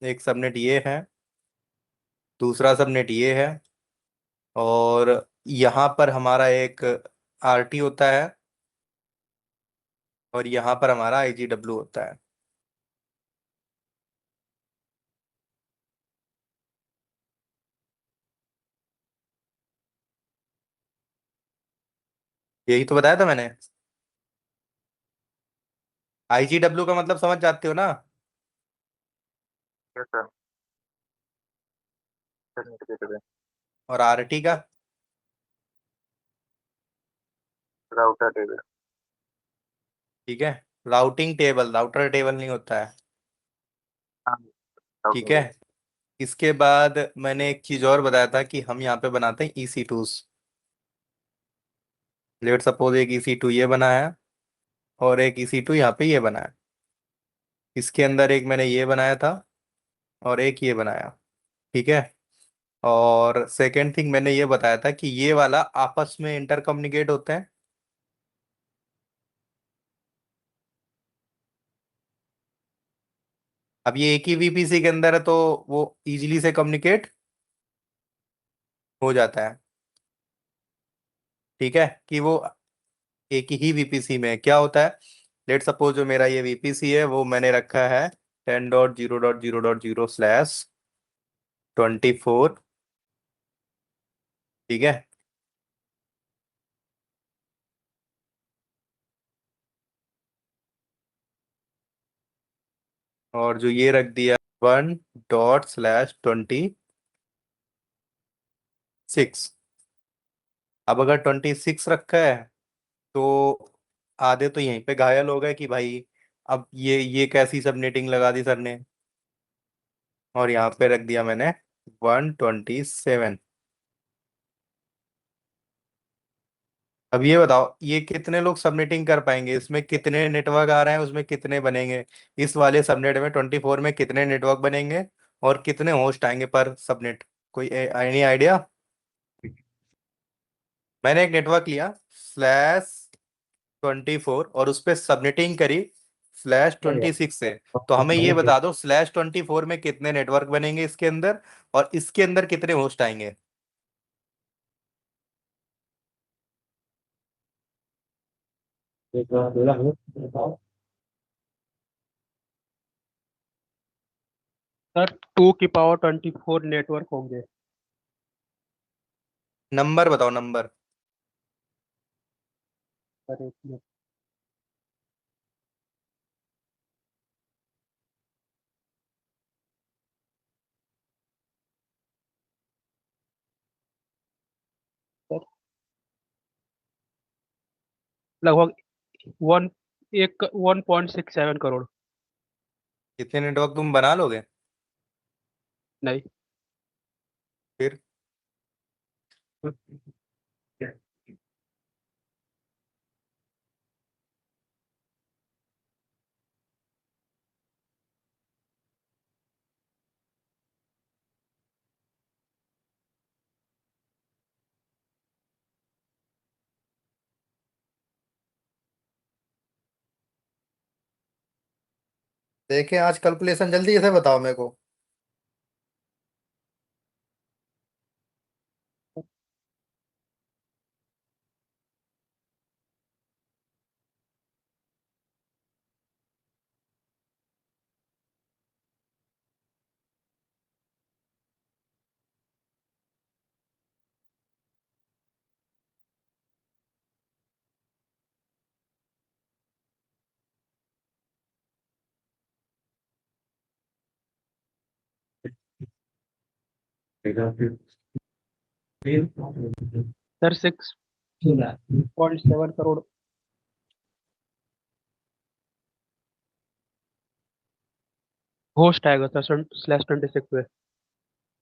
एक सबनेट ये है, दूसरा सबनेट ये है, और यहाँ पर हमारा एक आरटी होता है, और यहाँ पर हमारा आईजीडब्ल्यू होता है। यही तो बताया था मैंने। आईजीडब्ल्यू का मतलब समझ जाते हो ना? Yes sir. सबमिट कर दें। और आरटी का? Router table. ठीक है। राउटिंग टेबल, राउटर टेबल नहीं होता है। हाँ, ठीक राउटिंग है। टेबल। इसके बाद मैंने एक चीज और बताया था कि हम यहाँ पे बनाते हैं EC2s। लेट सपोज एक EC2 ये बना है, और एक EC2 यहाँ पे ये बना है। इसके अंदर एक मैंने ये बनाया था, और एक ये बनाया। ठीक है। और सेकेंड थिंग मैंने ये बताया था कि ये वाला आपस में इंटर कम्युनिकेट होते हैं। अब ये एक ही VPC के अंदर है, तो वो इजीली से कम्युनिकेट हो जाता है। ठीक है। कि वो एक ही VPC में क्या होता है। लेट सपोज जो मेरा ये VPC है वो मैंने रखा है 10.0.0.0/24। ठीक है। और जो ये रख दिया 1./26। अब अगर 26 रखा है, तो आधे तो यहीं पे घायल हो गए कि भाई अब ये कैसी सबनेटिंग लगा दी सर ने। और यहाँ पे रख दिया मैंने 127। अब ये बताओ, ये कितने लोग सबनेटिंग कर पाएंगे, इसमें कितने नेटवर्क आ रहे हैं, उसमें कितने बनेंगे। इस वाले सबनेट में 24 में कितने नेटवर्क बनेंगे, और कितने होस्ट आएंगे पर सबनेट। कोई एनी आइडिया? मैंने एक नेटवर्क लिया /24, और उस पर सबनेटिंग करी /26 से। तो हमें ये बता दो /24 में कितने नेटवर्क बनेंगे इसके अंदर, और इसके अंदर कितने होस्ट आएंगे। सर 2 की पावर 24 नेटवर्क होंगे। नंबर बताओ, नंबर। सर एक मिनट। सर लगभग वन एक 1.67 करोड़। कितने नेटवर्क तुम बना लोगे नहीं। फिर? देखें आज कैलकुलेशन, जल्दी से बताओ मेरे को। सर 6.7 करोड़ होस्ट आएगा सर /26 पे।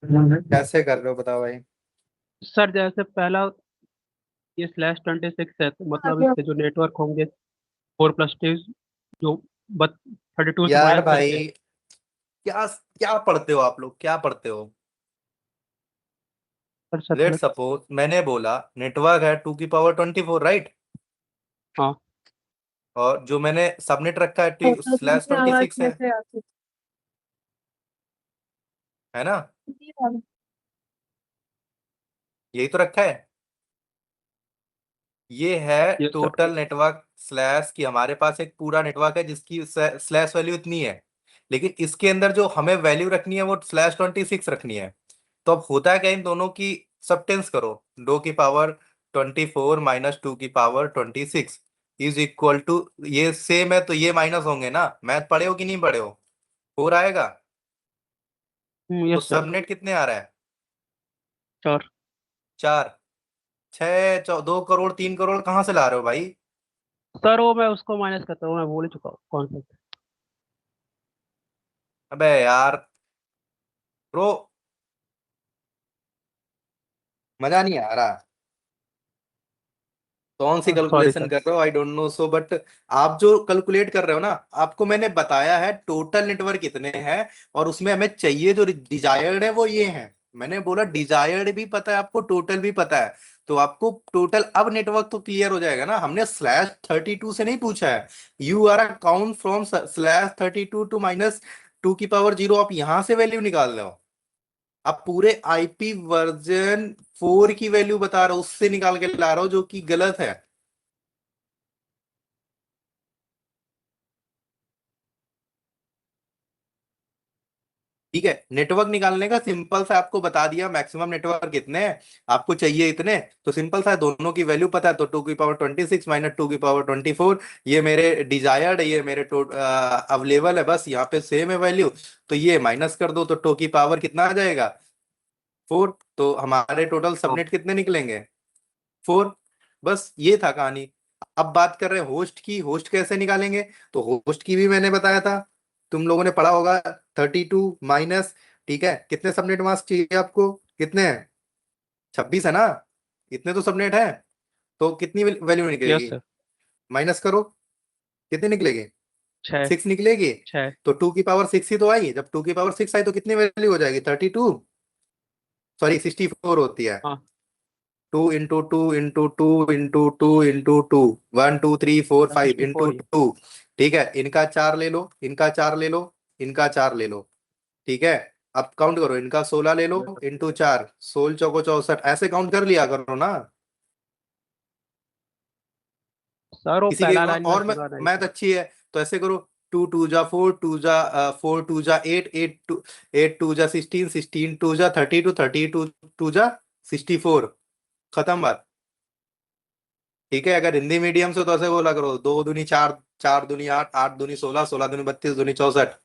कैसे कर रहे हो बताओ भाई। सर जैसे पहला ये /26 है तो मतलब इसके जो नेटवर्क होंगे 4+2 जो 32 से यार माइनस करके। भाई, क्या क्या पढ़ते हो आप लोग, क्या पढ़ते हो? Sir late subnet. सपोज मैंने बोला नेटवर्क है 2 की पावर 24, राइट। हाँ। और जो मैंने सबनेट रखा है /26 है। है ना, यही तो रखा है। ये है yes sir. Total network slash की, हमारे पास एक पूरा नेटवर्क है जिसकी स्लैश वैल्यू इतनी है, लेकिन इसके अंदर जो हमें वैल्यू रखनी है वो /26 रखनी है। तो अब होता है क्या, इन दोनों की सबटेंस करो। 2 की पावर 24 माइनस 2 की पावर 26 इज इक्वल टू, ये सेम है तो ये माइनस होंगे ना, मैथ पढ़े हो कि नहीं पढ़े हो, 4 आएगा। तो यस सर। सबनेट कितने आ रहा है, सर 4, 6, 2 करोड़ 3 करोड़ कहाँ से ला रहे हो भाई। सर वो मैं उसको माइनस करता हूँ, मैं बोल ही चुका हूँ कॉन्सेप्ट। अबे यार ब्रो, मजा नहीं आ रहा, कौन सी सॉरी कैलकुलेशन सर। कर रहे हो, I don't know so, but आप जो कैलकुलेट कर रहे हो ना, आपको मैंने बताया है टोटल नेटवर्क कितने हैं, और उसमें हमें चाहिए जो डिजायर्ड है वो ये है। मैंने बोला डिजायर्ड भी पता है आपको, टोटल भी पता है, तो आपको टोटल अब नेटवर्क तो क्लियर हो जाएगा ना। हमने /32 से नहीं पूछा है, you are a count from /32 to -2 की पावर 0, आप यहां से वैल्यू निकाल रहे हो। अब पूरे IP वर्जन 4 की वैल्यू बता रहा हूं, उससे निकाल के ला रहा हूं, जो कि गलत है। ठीक है, नेटवर्क निकालने का सिंपल सा आपको बता दिया, मैक्सिमम नेटवर्क कितने हैं, आपको चाहिए इतने, तो सिंपल सा है, दोनों की वैल्यू पता है, तो 2 की पावर 26 माइनस 2 की पावर 24, ये मेरे डिजायर्ड है, ये मेरे अवेलेबल है, बस यहाँ पे सेम है वैल्यू, तो ये माइनस कर दो, तो 2 की पावर कितना आ जाएगा, 4, तो हमारे टोटल तो सबनेट कितने निकलेंगे, 4। बस ये था कहानी। अब बात कर रहे हैं होस्ट की, होस्ट कैसे निकालेंगे, तो होस्ट की भी मैंने बताया था, तुम लोगों ने पढ़ा होगा, 32 माइनस, ठीक है, कितने सबनेट मास्क चाहिए आपको, कितने हैं, 26 है ना, इतने तो सबनेट है, तो कितनी वैल्यू यस निकलेगी, सर। माइनस करो, कितनी निकलेगी, छः। 6 निकलेगी। 6। तो 2 की पावर 6 ही तो आई, जब 2 की पावर 6 आई तो कितनी वैल्यू हो जाएगी, 32, सॉरी 64 होती है। हाँ। 2 इंटू 2 इंटू 2 इंटू 2 1 2 3 4 5 इंटू 64 ही। टू ठीक है, इनका 4 ले लो, इनका 4 ले लो, इनका 4 ले लो, ठीक है। अब काउंट करो, इनका 16 ले लो, इंटू 4, 16 चौको 64, ऐसे काउंट कर लिया करो ना। सर वो किसी के पहला लाइन में और सुना नहीं मैथ था। अच्छी है तो ऐसे करो, 2 2 जा 4, 2 जा 4, 2 जा 8, 8 2 जा 16, 16 2 जा 32, 32 2 जा 64, खत्म बात। ठीक है, अगर हिंदी मीडियम से तो ऐसे बोला करो, 2 दूनी 4, 4 दूनी 8, 8 दूनी 16, 16 दूनी 32, दूनी 64।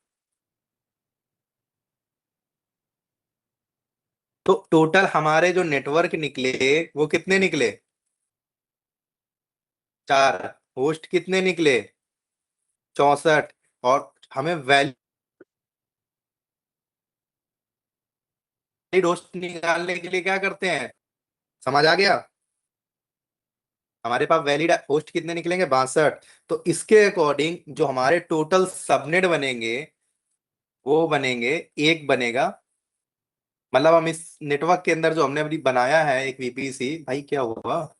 तो टोटल हमारे जो नेटवर्क निकले वो कितने निकले, 4। होस्ट कितने निकले, 64। और हमें वैलिड होस्ट निकालने के लिए क्या करते हैं, समझ आ गया, हमारे पास वैलिड होस्ट कितने निकलेंगे, 62। तो इसके अकॉर्डिंग जो हमारे टोटल सबनेट बनेंगे वो बनेंगे, एक बनेगा, मतलब हम इस नेटवर्क के अंदर जो हमने अभी बनाया है एक VPC, भाई क्या हुआ,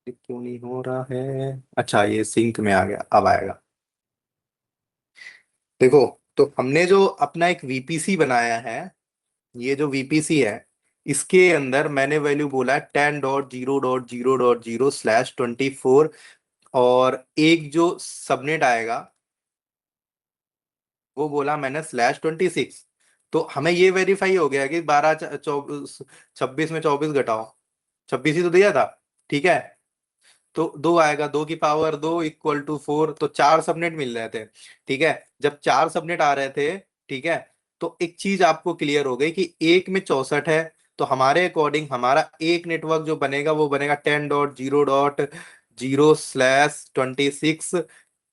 ये क्यों नहीं हो रहा है, अच्छा ये सिंक में आ गया, अब आएगा। देखो, तो हमने जो अपना एक VPC बनाया है, ये जो VPC है, इसके अंदर मैंने वैल्यू बोला है 10.0.0.0/24, और एक जो सबनेट आएगा वो बोला मैंने /26। तो हमें ये वेरीफाई हो गया कि 26 में 24 घटाओ, 26 ही तो दिया था, ठीक है। तो 2 आएगा, 2 की पावर 2 इक्वल टू 4, तो 4 सबनेट मिल रहे थे, ठीक है। जब 4 सबनेट आ रहे थे, ठीक है, तो एक चीज आपको क्लियर हो गई कि एक में 64 है, तो हमारे अकॉर्डिंग हमारा एक नेटवर्क जो बनेगा वो बनेगा 10.0.0/26।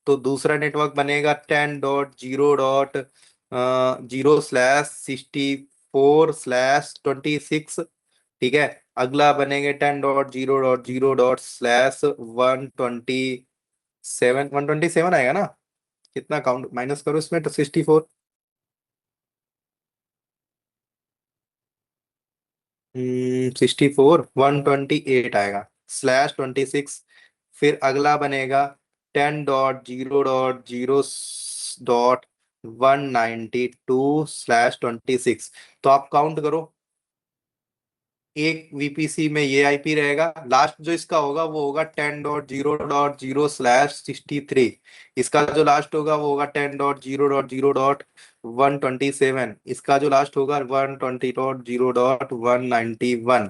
तो दूसरा नेटवर्क बनेगा 10.0.0/64/26, ठीक है। अगला बनेंगे 10.0.0.0/127, 127 आएगा ना, कितना काउंट माइनस करो इसमें, तो 64, 64, 128 आएगा /26। फिर अगला बनेगा 10.0.0.127, 192/26। तो आप काउंट करो, एक वीपीसी में ये आईपी रहेगा, लास्ट जो इसका होगा वो होगा 10.0.0/63। इसका जो लास्ट होगा वो होगा 10.0.0.127। इसका जो लास्ट होगा 120.0.191।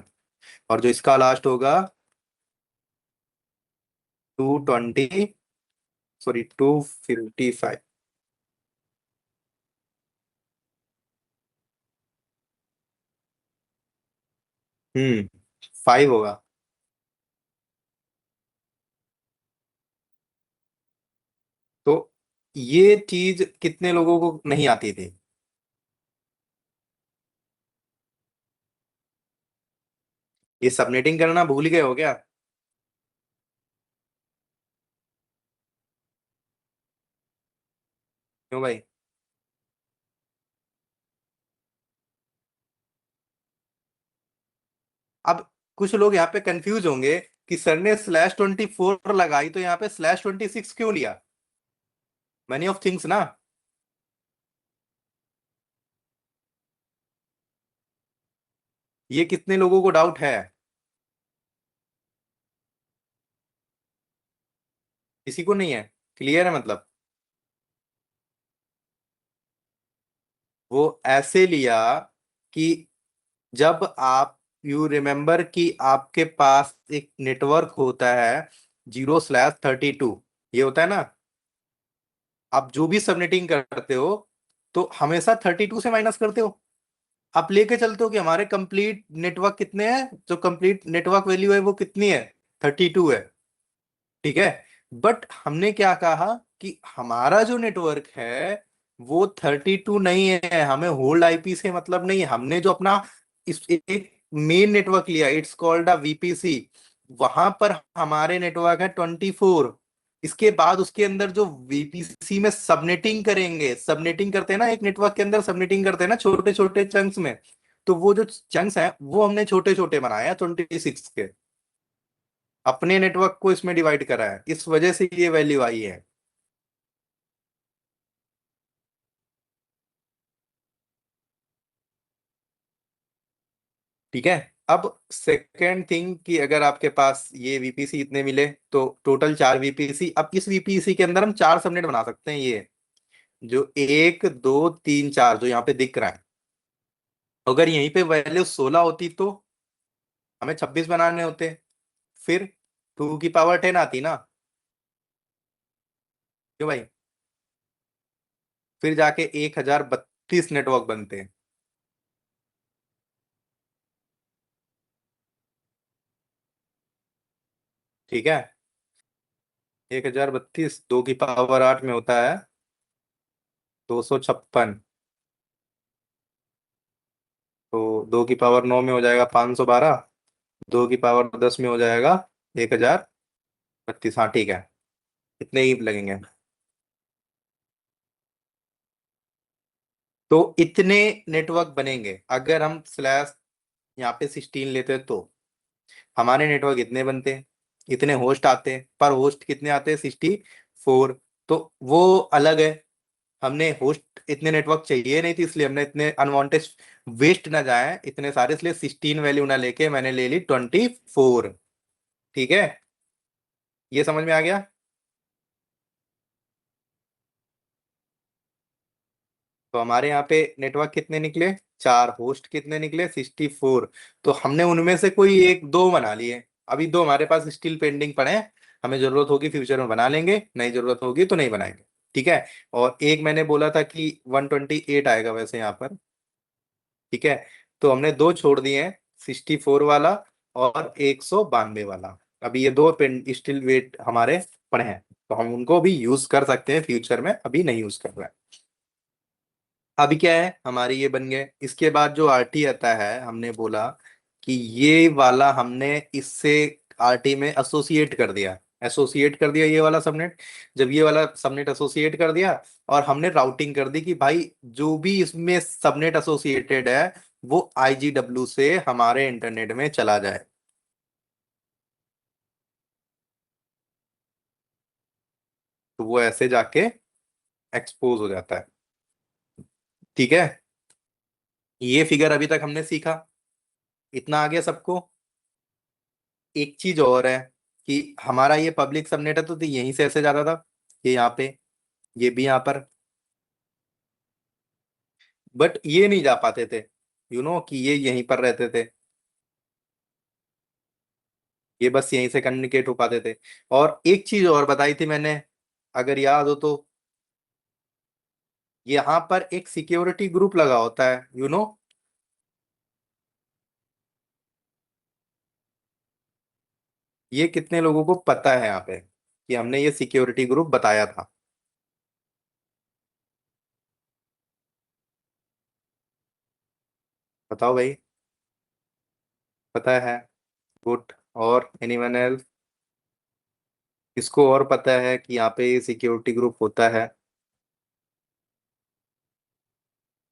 और जो इसका लास्ट होगा 220, सॉरी 255। 5 होगा। तो ये चीज कितने लोगों को नहीं आती थी? ये सबनेटिंग करना भूल गए हो क्या? क्यों भाई? अब कुछ लोग यहाँ पे कंफ्यूज होंगे कि सर ने /24 लगाई तो यहाँ पे /26 क्यों लिया? मैनी ऑफ थिंग्स ना। ये कितने लोगों को डाउट है? किसी को नहीं है? क्लियर है मतलब? वो ऐसे लिया कि जब आप, यू रिमेम्बर कि आपके पास एक नेटवर्क होता है 0/32, ये होता है ना। आप जो भी सबनेटिंग करते हो तो हमेशा 32 से माइनस करते हो। आप लेके चलते हो कि हमारे कंप्लीट नेटवर्क कितने हैं, जो कंप्लीट नेटवर्क वैल्यू है वो कितनी है, 32 है। ठीक है। बट हमने क्या कहा कि हमारा जो नेटवर्क है वो 32 नहीं है, हमें होल्ड आईपी से मतलब नहीं है। हमने जो अपना इस एक मेन नेटवर्क लिया, इट्स कॉल्ड अ वीपीसी। वहां पर हमारे नेटवर्क है 24। इसके बाद उसके अंदर जो वीपीसी में सबनेटिंग करेंगे, सबनेटिंग करते हैं ना एक नेटवर्क के अंदर, सबनेटिंग करते हैं ना छोटे छोटे चंक्स में। तो वो जो चंक्स हैं वो हमने छोटे छोटे बनाए हैं 26 के, अपने नेटवर्क को इसमें डिवाइड करा है, इस वजह से ये वैल्यू आई है। ठीक है। अब सेकेंड थिंग कि अगर आपके पास ये वीपीसी इतने मिले तो टोटल 4 वीपीसी। अब इस वीपीसी के अंदर हम 4 सबनेट बना सकते हैं। ये जो 1 2 3 4 जो यहाँ पे दिख रहा है, अगर यहीं पे वैल्यू 16 होती तो हमें 26 बनाने होते। फिर 2 की पावर 10 आती ना। क्यों भाई? फिर जाके 1032 नेटवर्क बनते हैं। ठीक है। 1032 2 की पावर 8 में होता है 256। तो 2 की पावर 9 में हो जाएगा 512। 2 की पावर 10 में हो जाएगा 1032। हाँ ठीक है, इतने ही लगेंगे। तो इतने नेटवर्क बनेंगे अगर हम स्लैश यहाँ पे 16 लेते तो हमारे नेटवर्क इतने बनते हैं। इतने होस्ट आते हैं, पर होस्ट कितने आते हैं? 64। तो वो अलग है। हमने होस्ट इतने नेटवर्क चाहिए नहीं थी, इसलिए हमने इतने अनवांटेड वेस्ट ना जाए इतने सारे, इसलिए 16 वैल्यू ना लेके मैंने ले ली 24। ठीक है, ये समझ में आ गया? तो हमारे यहाँ पे नेटवर्क कितने निकले? 4। होस्ट कितने निकले? 64। तो हमने उनमें से कोई एक दो बना लिए। अभी दो हमारे पास स्टिल पेंडिंग पड़े हैं, हमें जरूरत होगी फ्यूचर में बना लेंगे, नहीं जरूरत होगी तो नहीं बनाएंगे। ठीक है। और एक मैंने बोला था कि 128 आएगा वैसे यहाँ पर। ठीक है। तो हमने दो छोड़ दिए हैं, 64 वाला और 192 वाला। अभी ये दो पेन स्टिल वेट हमारे पड़े हैं, तो हम उनको भी यूज कर सकते हैं फ्यूचर में, अभी नहीं यूज कर रहे हैं। अभी क्या है, हमारे ये बन गए। इसके बाद जो आरटी आता है, हमने बोला कि ये वाला हमने इससे आरटी में एसोसिएट कर दिया। एसोसिएट कर दिया ये वाला सबनेट। जब ये वाला सबनेट एसोसिएट कर दिया और हमने राउटिंग कर दी कि भाई जो भी इसमें सबनेट एसोसिएटेड है वो आईजीडब्ल्यू से हमारे इंटरनेट में चला जाए। तो वो ऐसे जाके एक्सपोज हो जाता है। ठीक है, ये फिगर अभी तक हमने सीखा, इतना आ गया सबको। एक चीज और है कि हमारा ये पब्लिक सबनेट है तो यहीं से ऐसे जाता था, ये यहाँ पे, ये भी यहाँ पर, बट ये नहीं जा पाते थे, कि ये यहीं पर रहते थे, ये बस यहीं से कम्युनिकेट हो पाते थे। और एक चीज और बताई थी मैंने, अगर याद हो तो, यहाँ पर एक सिक्योरिटी ग्रुप लगा होता है, ये कितने लोगों को पता है यहाँ पे कि हमने ये सिक्योरिटी ग्रुप बताया था? बताओ भाई, पता है? गुड। और एनीवन एल्स? किसको और पता है कि यहाँ पे सिक्योरिटी ग्रुप होता है?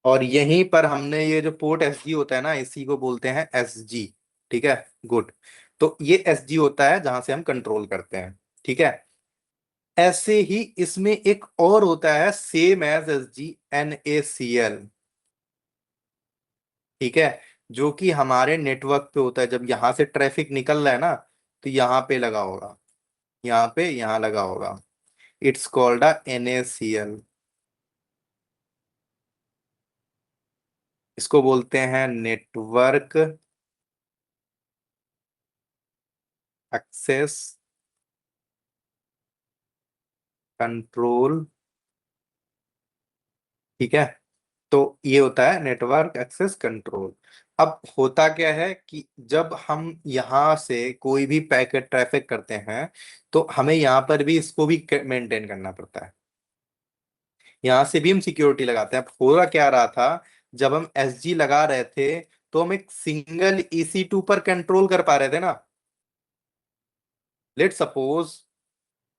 और यहीं पर हमने ये जो पोर्ट एसजी होता है ना, इसी को बोलते हैं एसजी। ठीक है, गुड। तो ये एसजी होता है जहां से हम कंट्रोल करते हैं। ठीक है, ऐसे ही इसमें एक और होता है सेम एज एसजी, NACL। ठीक है, जो कि हमारे नेटवर्क पे होता है, जब यहां से ट्रैफिक निकल रहा है ना, तो यहाँ पे लगा होगा, यहाँ पे, यहाँ लगा होगा। It's called a NACL। इसको बोलते हैं नेटवर्क एक्सेस कंट्रोल। ठीक है, तो ये होता है नेटवर्क एक्सेस कंट्रोल। अब होता क्या है कि जब हम यहाँ से कोई भी पैकेट ट्रैफिक करते हैं, तो हमें यहाँ पर भी इसको भी मेंटेन करना पड़ता है, यहाँ से भी हम सिक्योरिटी लगाते हैं। अब हो रहा क्या रहा था, जब हम SG लगा रहे थे, तो हम एक सिंगल EC2 पर कंट्रोल कर पा रहे थे ना। लेट सपोज,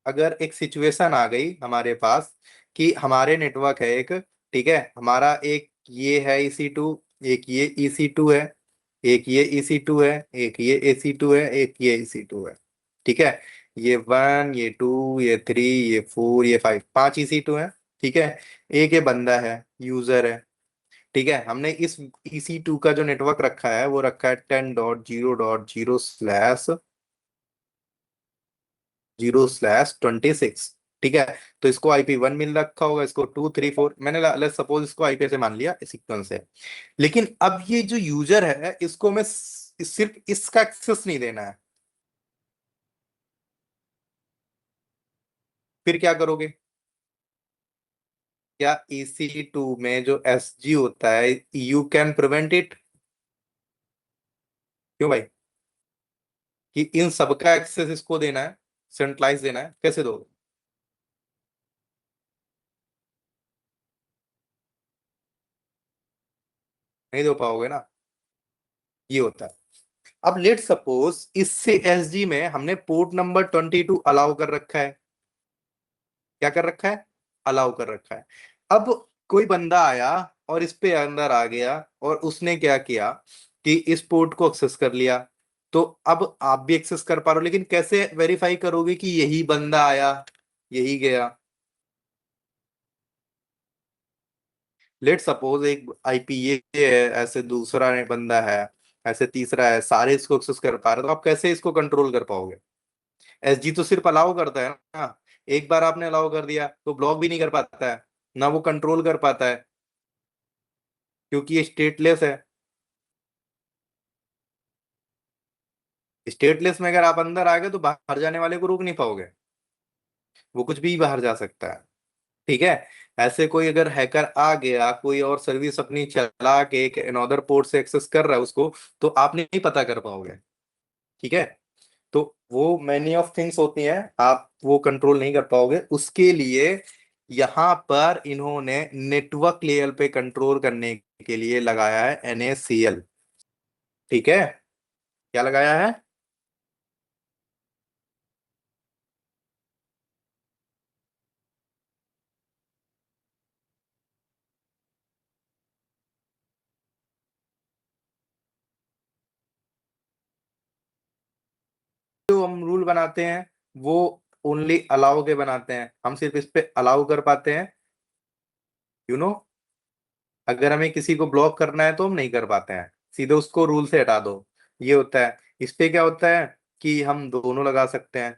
अगर एक सिचुएशन आ गई हमारे पास कि हमारे नेटवर्क है एक, ठीक है, हमारा एक ये है EC2, एक ये EC2 है, एक ये EC2 है, एक ये AC2 है, एक ये EC2 है। ठीक है, ये 1, ये 2, ये 3, ये 4, ये 5, 5 EC2 है। ठीक है, एक ये बंदा है, यूजर है। ठीक है, हमने इस EC2 का जो नेटवर्क रखा है वो रखा है 10.0.0/26। ठीक है, तो इसको IP1 मिल रखा होगा, इसको 2 3 4, मैंने लेट्स सपोज इसको IP से मान लिया सीक्वेंस है। लेकिन अब ये जो यूजर है, इसको मैं सिर्फ इसका एक्सेस नहीं देना है। फिर क्या करोगे? क्या EC2 में जो SG होता है, यू कैन प्रिवेंट इट? क्यों भाई? कि इन सबका एक्सेस इसको देना है, सेंट्रलाइज देना है, कैसे दोगे? नहीं दो पाओगे ना, ये होता है। अब लेट सपोज इससे SG में हमने पोर्ट नंबर 22 अलाउ कर रखा है। क्या कर रखा है? अलाउ कर रखा है। अब कोई बंदा आया और इस पे अंदर आ गया, और उसने क्या किया कि इस पोर्ट को एक्सेस कर लिया। तो अब आप भी एक्सेस कर पा रहे हो, लेकिन कैसे वेरीफाई करोगे कि यही बंदा आया, यही गया? लेट सपोज एक IP ये है, ऐसे दूसरा बंदा है, ऐसे तीसरा है, सारे इसको एक्सेस कर पा रहे, तो आप कैसे इसको कंट्रोल कर पाओगे? SG तो सिर्फ अलाउ करता है ना, एक बार आपने अलाउ कर दिया तो ब्लॉक भी नहीं कर पाता है, ना वो कंट्रोल कर पाता है, क्योंकि ये स्टेटलेस है। स्टेटलेस में अगर आप अंदर आ गए तो बाहर जाने वाले को रोक नहीं पाओगे, वो कुछ भी बाहर जा सकता है। ठीक है, ऐसे कोई अगर हैकर आ गया, कोई और सर्विस अपनी चला के एक अनदर पोर्ट से एक्सेस कर रहा है उसको, तो आप नहीं पता कर पाओगे। ठीक है, तो वो मैनी ऑफ थिंग्स होती हैं, आप वो कंट्रोल नहीं कर पाओगे। उसके लिए यहाँ पर इन्होंने नेटवर्क लेयर पे कंट्रोल करने के लिए लगाया है NACL। ठीक है, क्या लगाया है? जो हम रूल बनाते हैं वो ओनली अलाउ के बनाते हैं, हम सिर्फ इस पे अलाउ कर पाते हैं, यू नो अगर हमें किसी को ब्लॉक करना है तो हम नहीं कर पाते हैं, सीधे उसको रूल से हटा दो, ये होता है। इस पे क्या होता है कि हम दोनों लगा सकते हैं,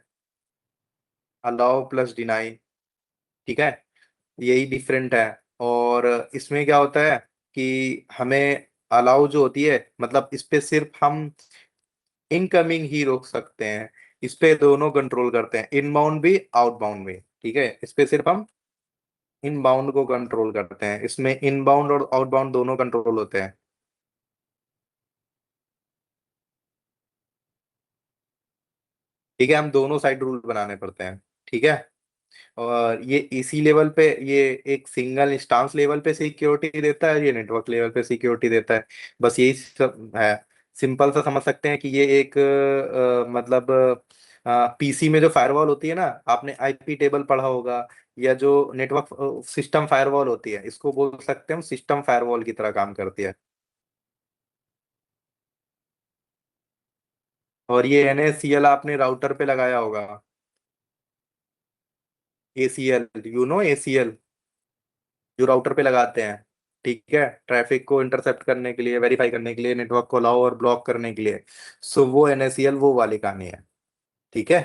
अलाउ प्लस डिनाई, ठीक है, यही डिफरेंट है। और इसमें क्या होता है कि हमें अलाउ जो होती है, मतलब इस पे सिर्फ हम इनकमिंग ही रोक सकते हैं, इस पे दोनों कंट्रोल करते हैं, इनबाउंड भी आउटबाउंड भी, ठीक है, इस पे सिर्फ हम इनबाउंड को कंट्रोल करते हैं, इसमें इनबाउंड और आउटबाउंड दोनों कंट्रोल होते हैं। ठीक है, हम दोनों साइड रूल बनाने पड़ते हैं, ठीक है। और ये इसी लेवल पे, ये एक सिंगल इंस्टांस लेवल पे सिक्योरिटी देता है, ये नेटवर्क लेवल पे सिक्योरिटी देता है, बस यही सब है। सिंपल सा समझ सकते हैं कि ये एक मतलब पीसी में जो फायरवॉल होती है ना, आपने आईपी टेबल पढ़ा होगा, या जो नेटवर्क सिस्टम फायरवॉल होती है, इसको बोल सकते हैं हम सिस्टम फायरवॉल की तरह काम करती है। और ये NaCl आपने राउटर पे लगाया होगा, ACL, यू नो ACL, जो राउटर पे लगाते हैं, ठीक है, ट्रैफिक को इंटरसेप्ट करने के लिए, वेरीफाई करने के लिए, नेटवर्क को अलाउ और ब्लॉक करने के लिए। सो वो NaCl वो वाली कहानी है, ठीक है।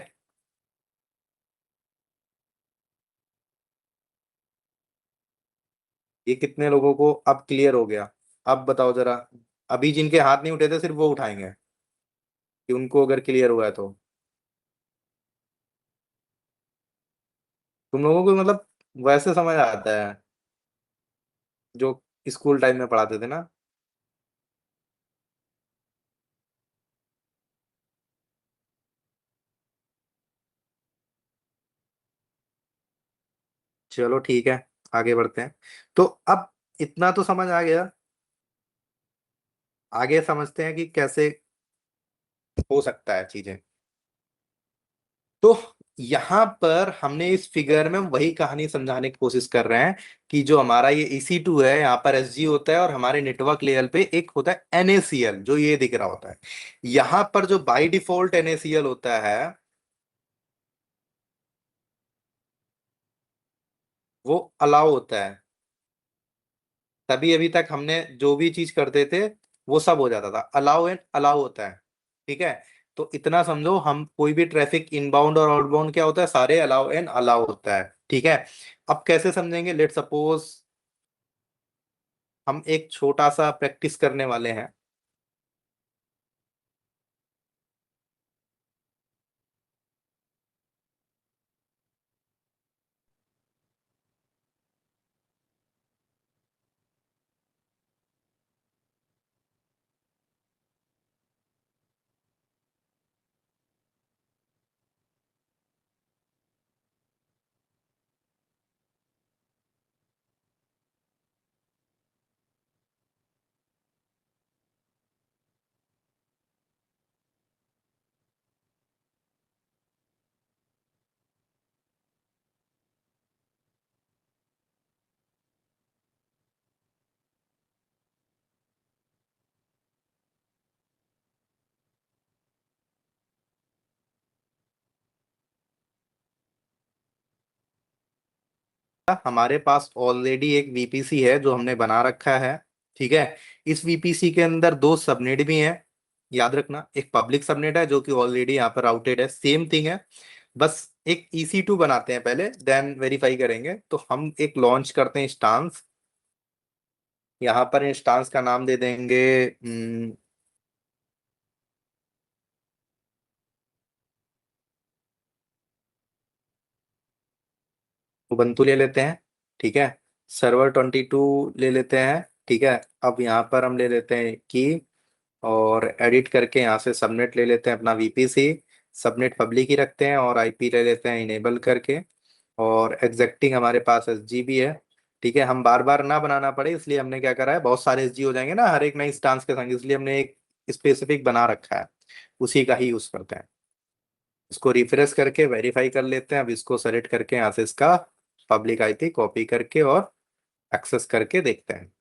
ये कितने लोगों को अब क्लियर हो गया? अब बताओ जरा, अभी जिनके हाथ नहीं उठे थे सिर्फ वो उठाएंगे, कि उनको अगर क्लियर हुआ है तो। तुम लोगों को मतलब वैसे समझ आता है जो स्कूल टाइम में पढ़ाते थे ना। चलो ठीक है, आगे बढ़ते हैं। तो अब इतना तो समझ आ गया, आगे समझते हैं कि कैसे हो सकता है चीजें। तो यहां पर हमने इस फिगर में वही कहानी समझाने की कोशिश कर रहे हैं कि जो हमारा ये EC2 है, यहाँ पर SG होता है, और हमारे नेटवर्क लेवल पे एक होता है NaCl, जो ये दिख रहा होता है। यहाँ पर जो बाय डिफॉल्ट NaCl होता है, वो अलाउ होता है। तभी अभी तक हमने जो भी चीज करते थे वो सब हो जाता था, अलाउ एंड अलाउ होता है, ठीक है। तो इतना समझो, हम कोई भी ट्रैफिक इनबाउंड और आउटबाउंड क्या होता है, सारे अलाउ एंड अलाउ होता है, ठीक है। अब कैसे समझेंगे, लेट सपोज हम एक छोटा सा प्रैक्टिस करने वाले हैं। हमारे पास ऑलरेडी एक VPC है जो हमने बना रखा है, ठीक है। इस VPC के अंदर दो सबनेट भी हैं, याद रखना, एक पब्लिक सबनेट है जो कि ऑलरेडी यहाँ पर राउटेड है, सेम थिंग है। बस एक EC2 बनाते हैं पहले, देन वेरीफाई करेंगे। तो हम एक लॉन्च करते हैं इंस्टांस, यहाँ पर इंस्टांस का नाम दे देंगे उबंटू ले लेते हैं, ठीक है। सर्वर 22 ले लेते हैं, ठीक है। अब यहाँ पर हम ले लेते हैं की, और एडिट करके यहाँ से सबनेट ले लेते हैं अपना VPC, सबनेट पब्लिक ही रखते हैं, और IP ले लेते हैं इनेबल करके। और एग्जैक्टिंग हमारे पास SG भी है, ठीक है। हम बार बार ना बनाना पड़े इसलिए हमने क्या करा है, बहुत सारे SG हो जाएंगे ना हर एक नई इंस्टांस के संग, इसलिए हमने एक स्पेसिफिक बना रखा है, उसी का ही यूज करते हैं। इसको रिफ्रेश करके वेरीफाई कर लेते हैं। अब इसको सेलेक्ट करके यहाँ से इसका पब्लिक IP कॉपी करके और एक्सेस करके देखते हैं।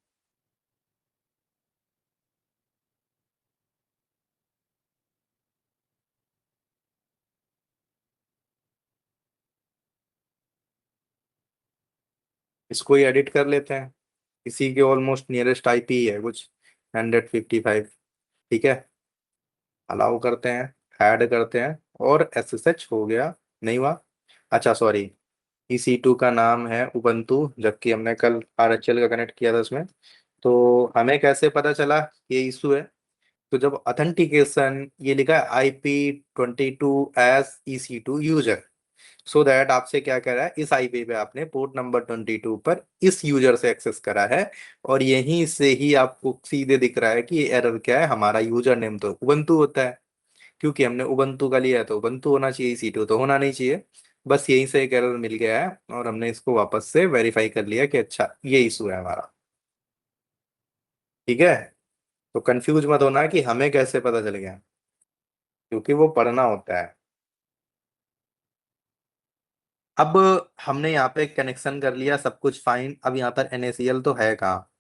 इसको ही एडिट कर लेते हैं। इसी के ऑलमोस्ट नियरेस्ट आईपी है कुछ 155। ठीक है, अलाउ करते हैं, ऐड करते हैं, और एसएसएच हो गया, नहीं हुआ, अच्छा सॉरी, EC2 का नाम है उबंटू, जबकि हमने कल RHL का कनेक्ट किया था उसमें। तो हमें कैसे पता चला ये इशू है? तो जब ऑथेंटिकेशन ये लिखा है IP22 as EC2 user, so that आपसे क्या कह रहा है, इस आईपी पे आपने पोर्ट नंबर 22 पर इस यूजर से एक्सेस करा है, और यहीं से ही आपको सीधे दिख रहा है कि ये एरर क्या है, हमारा यूजर नेम तो उबंटू होता है, क्योंकि हमने उबंटू का लिया है तो उबंटू होना चाहिए, EC2 तो होना नहीं चाहिए। बस यहीं से एक एरर मिल गया है, और हमने इसको वापस से वेरीफाई कर लिया कि अच्छा ये इशू है हमारा। ठीक है, तो कंफ्यूज मत होना कि हमें कैसे पता चल गया, क्योंकि वो पढ़ना होता है। अब हमने यहाँ पे कनेक्शन कर लिया, सब कुछ फाइन। अब यहाँ पर NaCl तो है कहाँ?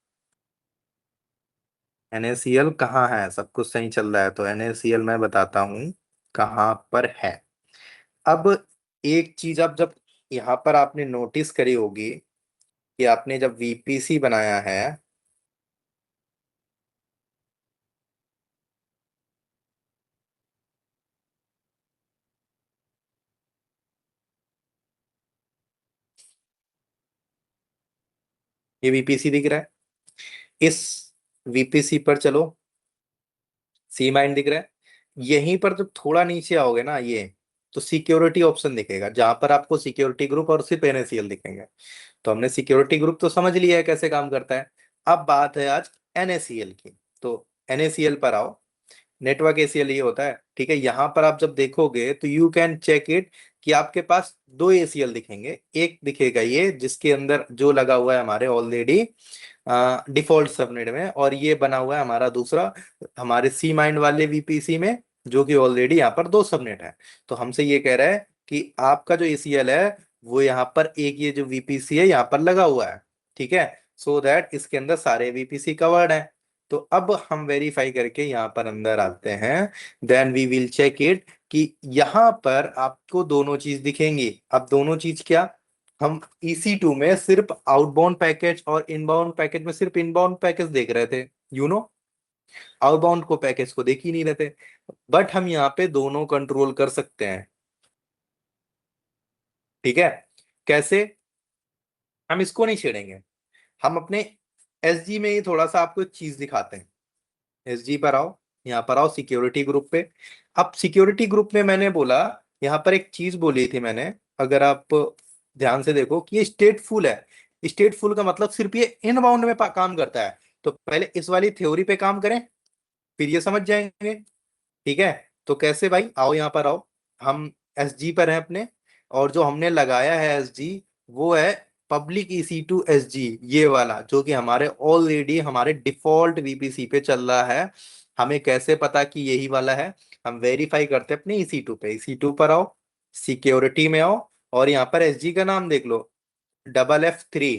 NaCl कहाँ है? सब कुछ सही चल रहा है तो NaCl मैं बताता हूँ कहाँ पर है। अब एक चीज, अब जब यहाँ पर आपने नोटिस करी होगी कि आपने जब VPC बनाया है, ये VPC दिख रहा है, इस VPC पर चलो, सी माइंड दिख रहा है, यहीं पर जब थोड़ा नीचे आओगे ना ये, तो सिक्योरिटी ऑप्शन दिखेगा, जहां पर आपको सिक्योरिटी ग्रुप और सिर्फ NaCl दिखेंगे। तो हमने सिक्योरिटी ग्रुप तो समझ लिया है कैसे काम करता है। अब बात है आज NaCl की। तो NaCl पर आओ, नेटवर्क ACL ये होता है। ठीक है, यहाँ पर आप जब देखोगे तो यू कैन चेक इट कि आपके पास दो ACL दिखेंगे, एक दिखेगा ये जिसके अंदर जो लगा हुआ है हमारे ऑलरेडी डिफॉल्ट सबनेट में, और ये बना हुआ है हमारा दूसरा हमारे सी माइंड वाले VPC में, जो कि ऑलरेडी यहाँ पर दो सबनेट है। तो हमसे ये कह रहा है कि आपका जो ACL है वो यहाँ पर एक ये जो VPC है यहाँ पर लगा हुआ है। ठीक है, सो दैट इसके अंदर सारे VPC कवर्ड हैं। तो अब हम वेरीफाई करके यहाँ पर अंदर आते हैं, then we will check it कि यहाँ पर आपको दोनों चीज दिखेंगी। अब दोनों चीज क्या? हम EC2 में सिर्फ आउटबाउंड पैकेज और इनबाउंड पैकेज में सिर्फ इनबाउंड पैकेज देख रहे थे, आउटबाउंड को पैकेज को देख ही नहीं रहे थे। बट हम यहाँ पे दोनों कंट्रोल कर सकते हैं। ठीक है, कैसे? हम इसको नहीं छेड़ेंगे, हम अपने SG में ही थोड़ा सा आपको एक चीज दिखाते हैं। SG पर आओ, यहाँ पर आओ सिक्योरिटी ग्रुप पे। अब सिक्योरिटी ग्रुप में मैंने बोला, यहाँ पर एक चीज बोली थी मैंने, अगर आप ध्यान से देखो कि ये स्टेटफुल है। स्टेटफुल का मतलब सिर्फ ये इनबाउंड में काम करता है। तो पहले इस वाली थ्योरी पे काम करें, फिर ये समझ जाएंगे। ठीक है, तो कैसे भाई? आओ यहाँ पर आओ, हम SG पर हैं अपने, और जो हमने लगाया है SG वो है पब्लिक EC2 SG, ये वाला जो कि हमारे ऑलरेडी हमारे डिफॉल्ट VPC पे चल रहा है। हमें कैसे पता कि यही वाला है? हम वेरीफाई करते हैं अपने EC2 पे। EC2 पर आओ, सिक्योरिटी में आओ, और यहाँ पर SG का नाम देख लो, FF3।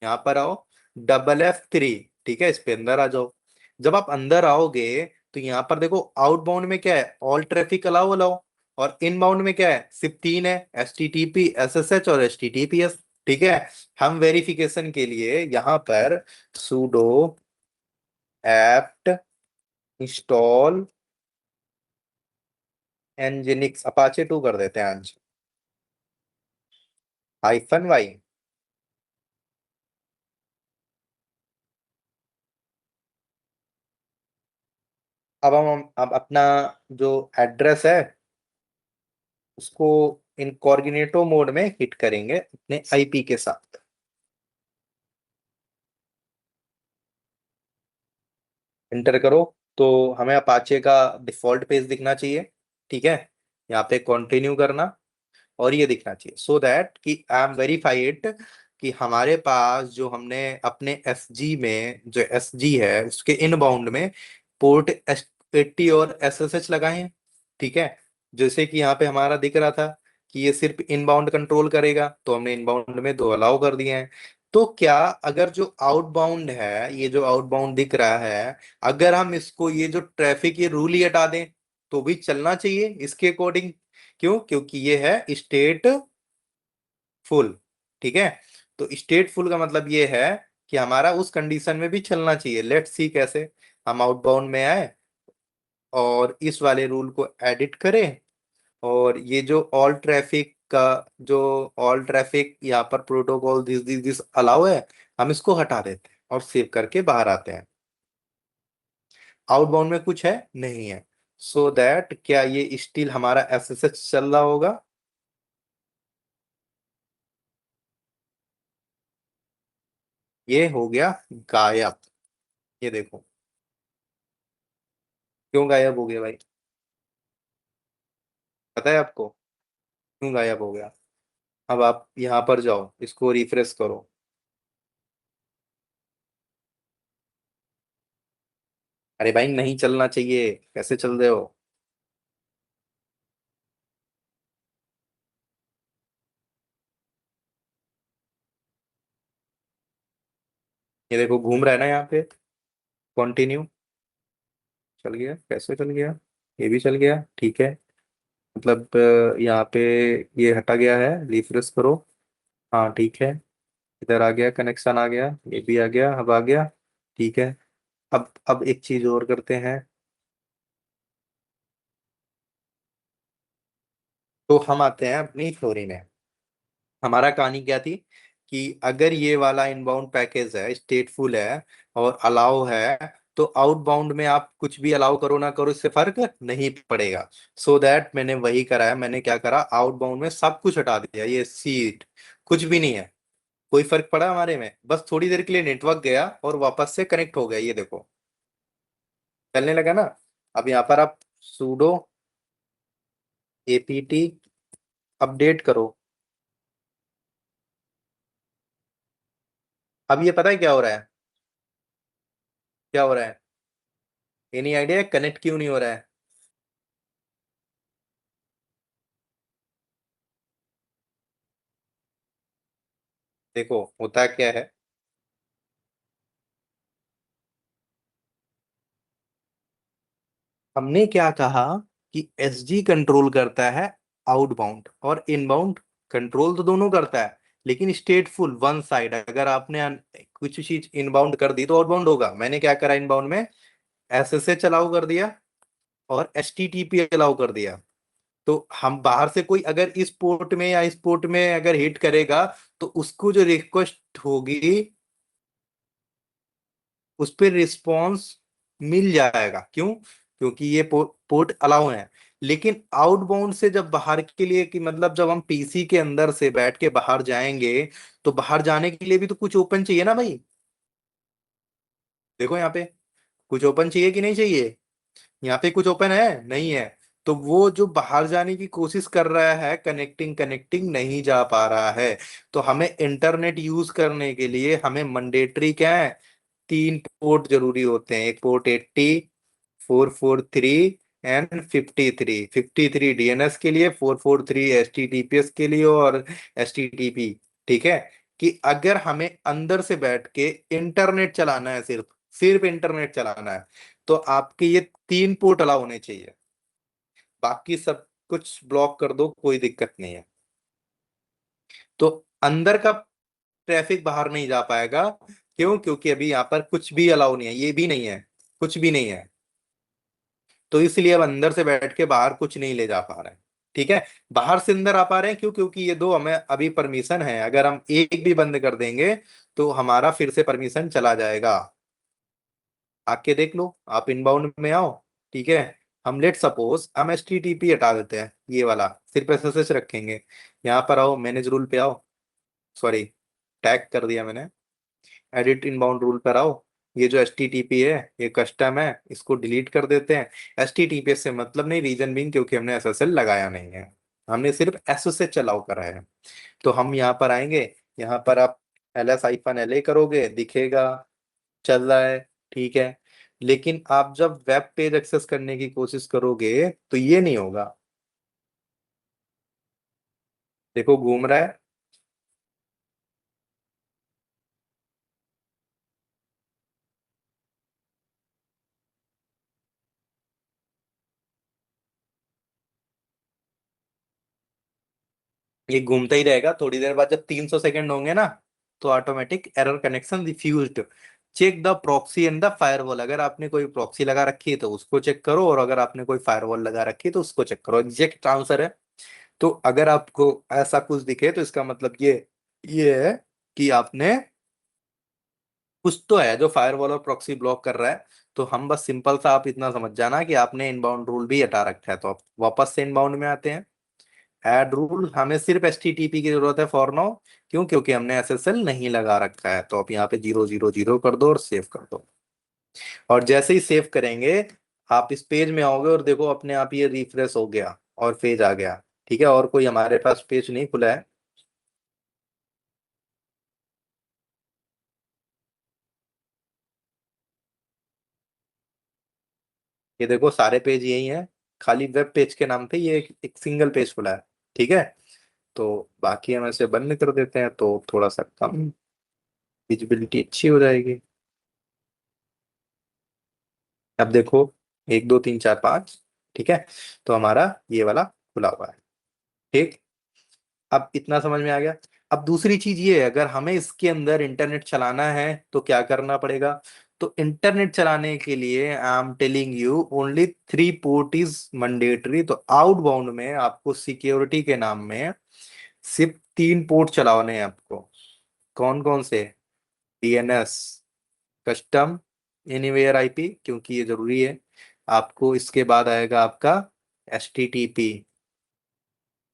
यहाँ पर आओ, FF3। ठीक है, इस पे अंदर आ जाओ। जब आप अंदर आओगे तो यहाँ पर देखो, आउटबाउंड में क्या है? All traffic allow allow. और इनबाउंड में क्या है? सिर्फ तीन है, HTTP SSH और HTTPS। ठीक है, हम वेरिफिकेशन के लिए यहाँ पर sudo apt install nginx apache 2 कर देते हैं आज, -y। अब हम अब अपना जो एड्रेस है उसको इनकॉर्डिनेटो मोड में हिट करेंगे अपने IP के साथ। एंटर करो, तो हमें अपाचे का डिफॉल्ट पेज दिखना चाहिए। ठीक है, यहाँ पे कंटिन्यू करना, और ये दिखना चाहिए, सो दैट कि आई एम वेरीफाइड कि हमारे पास जो हमने अपने SG में जो SG है उसके इनबाउंड में पोर्ट 80 और SSH लगाए हैं। ठीक है, जैसे कि यहाँ पे हमारा दिख रहा था कि ये सिर्फ इनबाउंड कंट्रोल करेगा, तो हमने इनबाउंड में दो अलाउ कर दिए हैं। तो क्या अगर जो आउटबाउंड है, ये जो आउटबाउंड दिख रहा है, अगर हम इसको ये जो ट्रैफिक ये रूल ही हटा दें तो भी चलना चाहिए इसके अकॉर्डिंग? क्यों? क्योंकि ये है स्टेट फुल। ठीक है, तो स्टेट फुल का मतलब ये है कि हमारा उस कंडीशन में भी चलना चाहिए। लेट्स सी कैसे। हम आउटबाउंड में आए और इस वाले रूल को एडिट करें, और ये जो ऑल ट्रैफिक का, जो ऑल ट्रैफिक यहाँ पर protocol this this this allow है, हम इसको हटा देते हैं और सेव करके बाहर आते हैं। आउटबाउंड में कुछ है नहीं है, सो दैट क्या ये स्टिल हमारा एसएसएच चल रहा होगा? ये हो गया गायब। ये देखो, क्यों गायब हो गया भाई? पता है आपको क्यों गायब हो गया? अब आप यहाँ पर जाओ, इसको रिफ्रेश करो। अरे भाई नहीं चलना चाहिए, कैसे चल रहे हो? ये देखो घूम रहा है ना यहाँ पे। कंटिन्यू। चल गया, कैसे चल गया? ये भी चल गया, ठीक है। मतलब यहाँ पे ये हटा गया है, रिफ्रेश करो। हाँ ठीक है। इधर आ गया, कनेक्शन आ गया, ये भी आ गया, अब आ गया। ठीक है। अब एक चीज और करते हैं। तो हम आते हैं अपनी थ्योरी में। हमारा कहानी क्या थी कि अगर ये वाला इनबाउंड पैकेज है, स्टेटफुल है और अलाउ है, तो आउटबाउंड में आप कुछ भी अलाउ करो ना करो, इससे फर्क नहीं पड़ेगा। सो दैट मैंने वही करा है। मैंने क्या करा, आउटबाउंड में सब कुछ हटा दिया, ये सीट कुछ भी नहीं है। कोई फर्क पड़ा हमारे में? बस थोड़ी देर के लिए नेटवर्क गया और वापस से कनेक्ट हो गया, ये देखो चलने लगा ना। अब यहाँ पर आप sudo apt अपडेट करो। अब ये पता है क्या हो रहा है? क्या हो रहा है? एनी आइडिया कनेक्ट क्यों नहीं हो रहा है? देखो होता क्या है। हमने क्या कहा कि एसजी कंट्रोल करता है आउटबाउंड और इनबाउंड। कंट्रोल तो दोनों करता है, लेकिन स्टेटफुल वन साइड। अगर आपने कुछ चीज इनबाउंड कर दी तो आउटबाउंड होगा। मैंने क्या करा, इनबाउंड में एसएसएच अलाउ कर दिया और एचटीटीपी अलाउ कर दिया। तो हम बाहर से कोई अगर इस पोर्ट में या इस पोर्ट में अगर हिट करेगा, तो उसको जो रिक्वेस्ट होगी उस पर रिस्पॉन्स मिल जाएगा। क्यों? क्योंकि ये पोर्ट अलाउ है। लेकिन आउटबाउंड से जब बाहर के लिए, कि मतलब जब हम पीसी के अंदर से बैठ के बाहर जाएंगे, तो बाहर जाने के लिए भी तो कुछ ओपन चाहिए ना भाई। देखो यहाँ पे कुछ ओपन चाहिए कि नहीं चाहिए? यहाँ पे कुछ ओपन है नहीं है। तो वो जो बाहर जाने की कोशिश कर रहा है, कनेक्टिंग कनेक्टिंग नहीं जा पा रहा है। तो हमें इंटरनेट यूज करने के लिए हमें मैंडेटरी क्या है, तीन पोर्ट जरूरी होते हैं। एक पोर्ट 80, 443 एंड 53। 53 डीएनएस के लिए, 443 एचटीटीपीएस के लिए और एचटीटीपी। ठीक है। कि अगर हमें अंदर से बैठ के इंटरनेट चलाना है, सिर्फ सिर्फ इंटरनेट चलाना है, तो आपके ये तीन पोर्ट अलाउ होने चाहिए। बाकी सब कुछ ब्लॉक कर दो, कोई दिक्कत नहीं है। तो अंदर का ट्रैफिक बाहर नहीं जा पाएगा। क्यों? क्योंकि अभी यहाँ पर कुछ भी अलाउ नहीं है, ये भी नहीं है, कुछ भी नहीं है। तो इसलिए अब अंदर से बैठ के बाहर कुछ नहीं ले जा पा रहे हैं। ठीक है। बाहर से अंदर आ पा रहे हैं क्यों? क्योंकि ये दो हमें अभी परमिशन है। अगर हम एक भी बंद कर देंगे तो हमारा फिर से परमिशन चला जाएगा। आके देख लो, आप इनबाउंड में आओ। ठीक है। हम लेट सपोज हम एस टी टी पी हटा देते हैं, ये वाला सिर्फ एसएसएच रखेंगे। यहाँ पर आओ, मैनेज रूल पे आओ। सॉरी, टैग कर दिया मैंने। एडिट इनबाउंड रूल पर आओ। ये जो एच टी टी पी है ये कस्टम है, इसको डिलीट कर देते हैं। एच टी टी पी से मतलब नहीं, रीजन बिंग क्योंकि हमने एसएसएल लगाया नहीं है। हमने सिर्फ एसएसएच चलाओ करा है। तो हम यहाँ पर आएंगे। यहाँ पर आप एल एस आईफन एल ए करोगे, दिखेगा चल रहा है। ठीक है। लेकिन आप जब वेब पेज एक्सेस करने की कोशिश करोगे तो ये नहीं होगा। देखो घूम रहा है। ये घूमता ही रहेगा। थोड़ी देर बाद जब 300 सेकंड होंगे ना, तो automatic error connection refused. Check the proxy and the firewall. अगर आपने कोई प्रॉक्सी लगा रखी है तो उसको चेक करो, और अगर आपने कोई फायरवॉल लगा रखी है तो उसको चेक करो। एग्जैक्ट आंसर है। तो अगर आपको ऐसा कुछ दिखे तो इसका मतलब ये है कि आपने कुछ तो है जो फायरवॉल और प्रॉक्सी ब्लॉक कर रहा है। तो हम बस सिंपल सा आप इतना समझ जाना कि आपने इनबाउंड रूल भी हटा रखा है। तो आप वापस से इनबाउंड में आते हैं। ऐड रूल, हमें सिर्फ एचटीटीपी की जरूरत है फॉर नाउ। क्यों? क्योंकि हमने एसएसएल नहीं लगा रखा है। तो आप यहाँ पे 0 0 0 कर दो और सेव कर दो। और जैसे ही सेव करेंगे आप इस पेज में आओगे और देखो अपने आप ये रिफ्रेश हो गया और पेज आ गया। ठीक है, और कोई हमारे पास पेज नहीं खुला है। ये देखो सारे पेज यही हैं, खाली वेब पेज के नाम पे ये एक सिंगल पेज खुला है। ठीक है, तो बाकी हम ऐसे बंद कर देते हैं तो थोड़ा सा कम विजिबिलिटी अच्छी हो जाएगी। अब देखो 1 2 3 4 5। ठीक है, तो हमारा ये वाला खुला हुआ है। ठीक, अब इतना समझ में आ गया। अब दूसरी चीज ये है, अगर हमें इसके अंदर इंटरनेट चलाना है तो क्या करना पड़ेगा? तो इंटरनेट चलाने के लिए I am telling you only 3 port is mandatory. तो आउटबाउंड में आपको सिक्योरिटी के नाम में सिर्फ 3 पोर्ट चलाने हैं आपको। कौन कौन से? डीएनएस, कस्टम, एनीवेयर आईपी, क्योंकि ये जरूरी है। आपको इसके बाद आएगा आपका एचटीटीपी,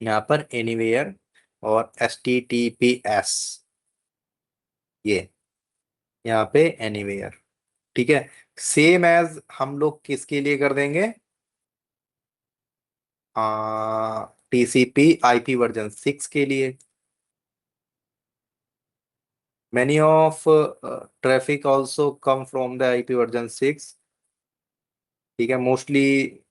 यहाँ पर एनीवेयर, और एचटीटीपीएस, ये यहाँ पे एनीवेयर। ठीक है, सेम एज हम लोग किसके लिए कर देंगे? टीसीपी आईपी वर्जन 6 के लिए। many of traffic also come from the IP version 6। ठीक है, मोस्टली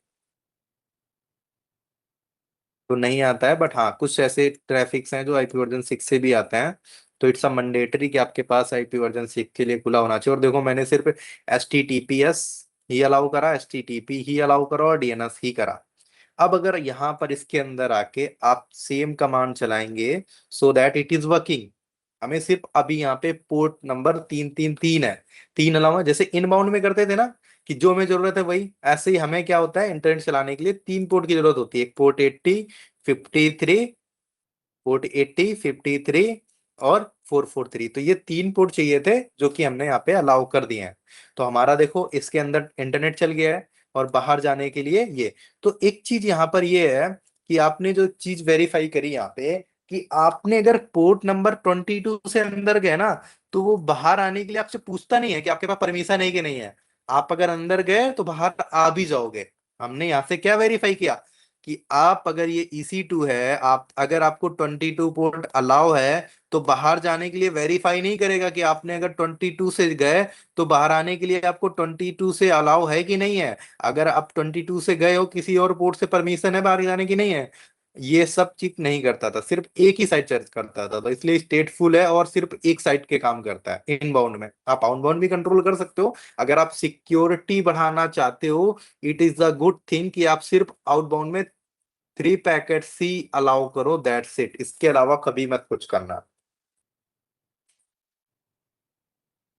तो नहीं आता है, बट हाँ कुछ ऐसे ट्रैफिक्स हैं जो आईपी वर्जन 6 से भी आते हैं। तो इट्स अ मैंडेटरी कि आपके पास आईपी वर्जन 6 के लिए खुला होना चाहिए। और देखो मैंने सिर्फ H T T P S ही अलाउ करा, एच टी टी पी ही अलाउ करा, और डीएनएस ही करा। अब अगर यहाँ पर इसके अंदर आके आप सेम कमांड चलाएंगे so that it is working. हमें सिर्फ अभी यहाँ पे पोर्ट नंबर 3 3 3 है, 3 अलावा, जैसे इनबाउंड में करते थे ना कि जो हमें जरूरत है वही, ऐसे ही हमें क्या होता है इंटरनेट चलाने के लिए 3 पोर्ट की जरूरत होती है। एक पोर्ट 80 53, पोर्ट 80 53 और 443। तो ये 3 पोर्ट चाहिए थे जो कि हमने यहाँ पे अलाउ कर दिए हैं। तो हमारा देखो इसके अंदर इंटरनेट चल गया है, और बाहर जाने के लिए ये। तो एक चीज यहाँ पर ये है कि आपने जो चीज वेरीफाई करी यहाँ पे, कि आपने अगर पोर्ट नंबर 22 से अंदर गए ना, तो वो बाहर आने के लिए आपसे पूछता नहीं है कि आपके पास परमिशन है कि नहीं है। आप अगर अंदर गए तो बाहर आ भी जाओगे। हमने यहाँ से क्या वेरीफाई किया कि आप अगर ये EC2 है, आप अगर आपको 22 पोर्ट अलाउ है, तो बाहर जाने के लिए वेरीफाई नहीं करेगा कि आपने अगर 22 से गए तो बाहर आने के लिए आपको 22 से अलाउ है कि नहीं है। अगर आप 22 से गए हो, किसी और पोर्ट से परमिशन है बाहर जाने की नहीं है, ये सब चेक नहीं करता था, सिर्फ एक ही साइड चेक करता था। तो इसलिए स्टेटफुल है और सिर्फ एक साइड के काम करता है। इनबाउंड में आप आउटबाउंड भी कंट्रोल कर सकते हो। अगर आप सिक्योरिटी बढ़ाना चाहते हो, it is a good thing कि आप सिर्फ आउटबाउंड में 3 पैकेट्स ही अलाउ करो, दैट्स इट। इसके अलावा कभी मत कुछ करना।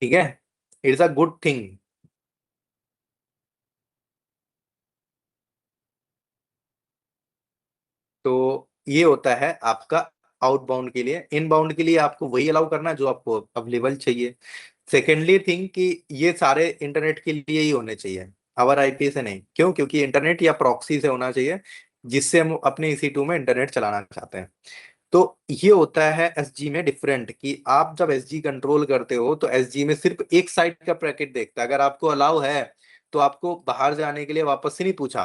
ठीक है, इट्स अ गुड थिंग। तो ये होता है आपका आउटबाउंड के लिए। इनबाउंड के लिए आपको वही अलाउ करना है जो आपको अवेलेबल चाहिए। सेकेंडली थिंग कि ये सारे इंटरनेट के लिए ही होने चाहिए, आवर आईपी से नहीं। क्यों? क्योंकि इंटरनेट या प्रॉक्सी से होना चाहिए जिससे हम अपने EC2 में इंटरनेट चलाना चाहते हैं। तो ये होता है एसजी में डिफरेंट, कि आप जब एसजी कंट्रोल करते हो तो एसजी में सिर्फ एक साइड का पैकेट देखता है। अगर आपको अलाउ है तो आपको बाहर जाने के लिए वापस से नहीं पूछा।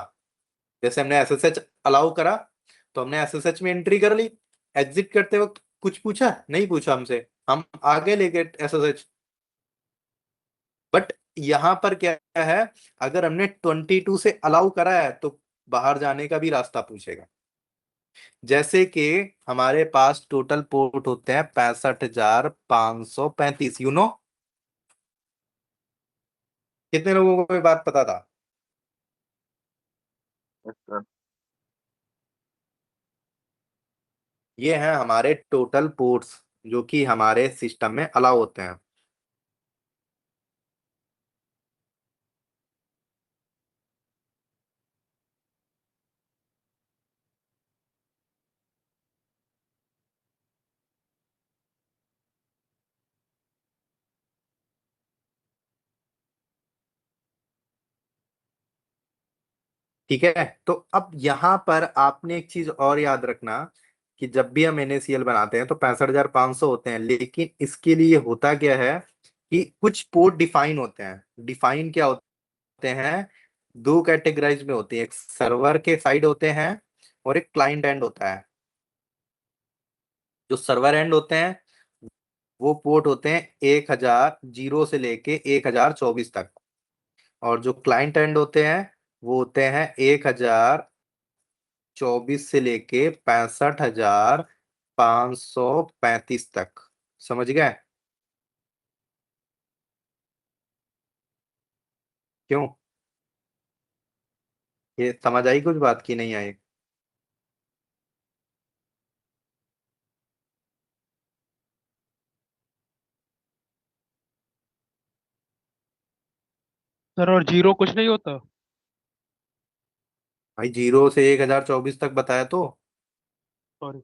जैसे हमने एसएसएच अलाउ करा तो हमने एसएसएच में एंट्री कर ली, एग्जिट करते वक्त कुछ पूछा नहीं? पूछा हमसे, हम आगे लेके एसएसएच। बट यहाँ पर क्या है, अगर हमने 22 से अलाउ करा है तो बाहर जाने का भी रास्ता पूछेगा। जैसे कि हमारे पास टोटल पोर्ट होते हैं 65,535, यू नो। कितने लोगों को ये बात पता था? अच्छा। ये हैं हमारे टोटल पोर्ट्स। जो कि हमारे सिस्टम में अलाउ होते हैं। ठीक है, तो अब यहाँ पर आपने एक चीज और याद रखना कि जब भी हम NaCl बनाते हैं तो 65,500 होते हैं, लेकिन इसके लिए होता क्या है कि कुछ पोर्ट डिफाइन होते हैं। डिफाइन क्या होते हैं? दो कैटेगराइज में होती है, एक सर्वर के साइड होते हैं और एक क्लाइंट एंड होता है। जो सर्वर एंड होते हैं वो पोर्ट होते हैं 1,000 जीरो से लेके 1,024 तक, और जो क्लाइंट एंड होते हैं वो होते हैं 1,024 से लेके 65,535 तक। समझ गए? क्यों? ये समझ आई कुछ बात की नहीं आई? सर और जीरो कुछ नहीं होता? भाई जीरो से 1,024 तक बताया तो। सॉरी।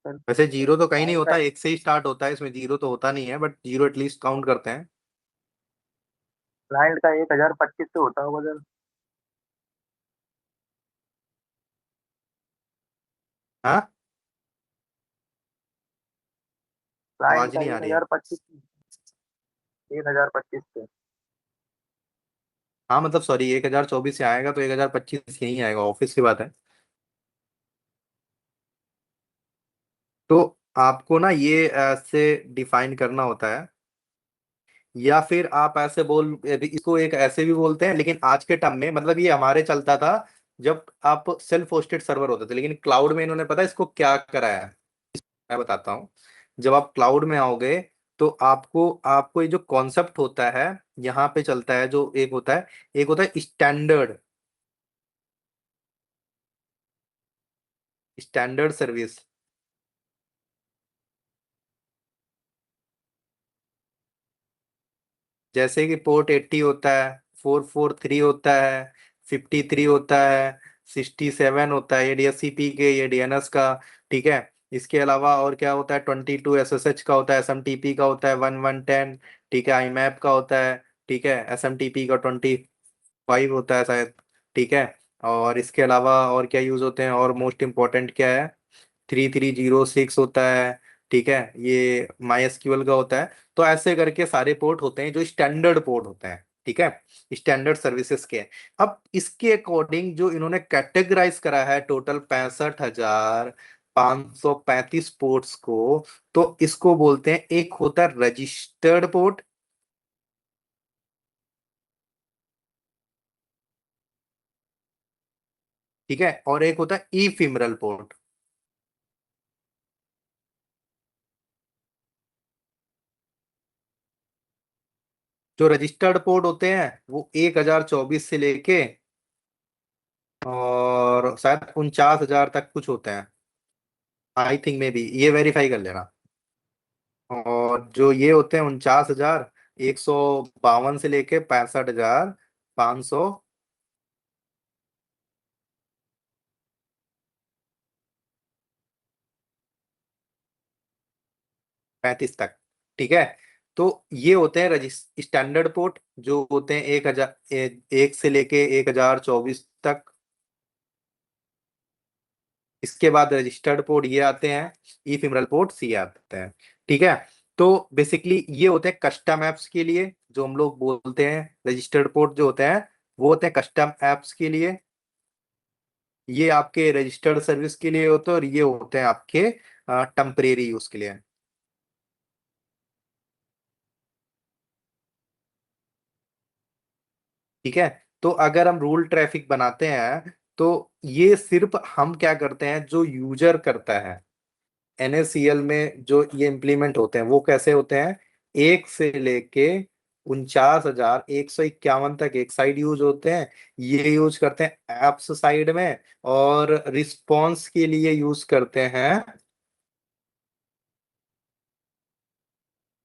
सर वैसे जीरो तो कहीं नहीं क्लाइंट का होता, एक से ही स्टार्ट होता है, इसमें जीरो तो होता नहीं है, बट जीरो एटलीस्ट काउंट करते हैं। क्लाइंट का 1025 से होता होगा सर। हाँ, क्लाइंट आवाज का नहीं आ एक रही है। हजार पच्चीस 1025 से। हाँ मतलब सॉरी, 1,024 से आएगा तो 1,025 यही आएगा, ऑफिस की बात है। तो आपको ना ये ऐसे डिफाइन करना होता है, या फिर आप ऐसे बोल, इसको एक ऐसे भी बोलते हैं, लेकिन आज के टर्म में मतलब ये हमारे चलता था जब आप सेल्फ होस्टेड सर्वर होते थे, लेकिन क्लाउड में इन्होंने पता है इसको क्या कराया है? मैं बताता हूँ। जब आप क्लाउड में आओगे तो आपको आपको ये जो कॉन्सेप्ट होता है यहाँ पे चलता है, जो एक होता है, एक होता है स्टैंडर्ड, स्टैंडर्ड सर्विस। जैसे कि पोर्ट 80 होता है, 443 होता है, 53 होता है, 67 होता है, ये DHCP के, ये DNS का। ठीक है, इसके अलावा और क्या होता है? 22 SSH का होता है, SMTP का होता है 1110। ठीक है, IMAP का होता है। ठीक है, SMTP का 25 होता है शायद। ठीक है, और इसके अलावा और क्या यूज होते हैं, और मोस्ट इम्पोर्टेंट क्या है? 3306 होता है। ठीक है, ये MySQL का होता है। तो ऐसे करके सारे पोर्ट होते हैं जो स्टैंडर्ड पोर्ट होते हैं। ठीक है, स्टैंडर्ड सर्विसेज के। अब इसके अकॉर्डिंग जो इन्होंने कैटेगराइज करा है टोटल 65,535 पोर्ट्स को, तो इसको बोलते हैं, एक होता है रजिस्टर्ड पोर्ट, ठीक है, और एक होता है इफिमरल पोर्ट। जो रजिस्टर्ड पोर्ट होते हैं वो 1,024 से लेके और शायद 49,000 तक कुछ होते हैं, आई थिंक में भी, ये वेरीफाई कर लेना। और जो ये होते हैं 49,152 से लेके 65,535 तक। ठीक है, तो ये होते हैं स्टैंडर्ड पोर्ट, जो होते हैं 1,000, एक से लेके 1,024 तक। इसके बाद रजिस्टर्ड पोर्ट ये आते हैं, ई फिमरल पोर्ट सी आते हैं। ठीक है, तो बेसिकली ये होते हैं कस्टम एप्स के लिए, जो हम लोग बोलते हैं रजिस्टर्ड पोर्ट जो होते हैं वो होते हैं कस्टम एप्स के लिए। ये आपके रजिस्टर्ड सर्विस के लिए होते हैं, और ये होते हैं आपके टेम्परेरी यूज के लिए। ठीक है, तो अगर हम रूल ट्रैफिक बनाते हैं तो ये सिर्फ हम क्या करते हैं, जो यूजर करता है NaCl में जो ये इम्प्लीमेंट होते हैं वो कैसे होते हैं? एक से लेके 49,151 तक एक साइड यूज होते हैं, ये यूज करते हैं एप्स साइड में, और रिस्पॉन्स के लिए यूज करते हैं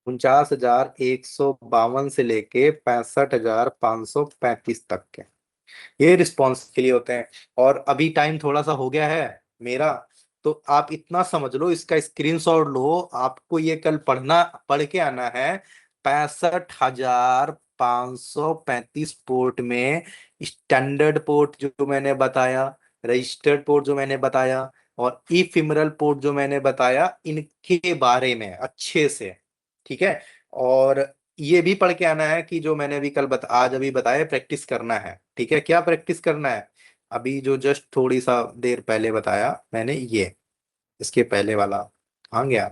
49,152 से लेके 65,535 तक के, ये रिस्पॉन्स के लिए होते हैं। और अभी टाइम थोड़ा सा हो गया है मेरा, तो आप इतना समझ लो, इसका स्क्रीनशॉट लो, आपको ये कल पढ़ के आना है। 65,535 पोर्ट में स्टैंडर्ड पोर्ट जो मैंने बताया, रजिस्टर्ड पोर्ट जो मैंने बताया, और इफिमरल पोर्ट जो मैंने बताया, इनके बारे में अच्छे से, ठीक है। और ये भी पढ़ के आना है कि जो मैंने अभी आज अभी बताया, प्रैक्टिस करना है, ठीक है। क्या प्रैक्टिस करना है? अभी जो जस्ट थोड़ी सा देर पहले बताया मैंने, ये इसके पहले वाला, हाँ गया।